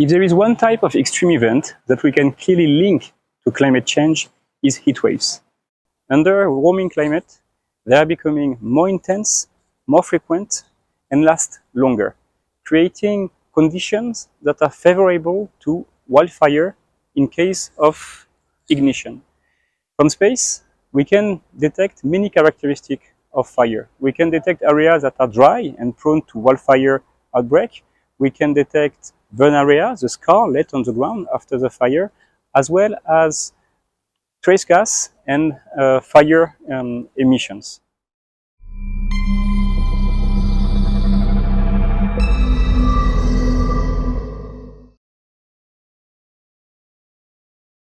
If there is one type of extreme event that we can clearly link to climate change, is heat waves. Under warming climate, they are becoming more intense, more frequent, and last longer, creating conditions that are favorable to wildfire in case of ignition. From space, we can detect many characteristics of fire. We can detect areas that are dry and prone to wildfire outbreak. We can detect burn areas, the scar left on the ground after the fire, as well as trace gas and fire emissions.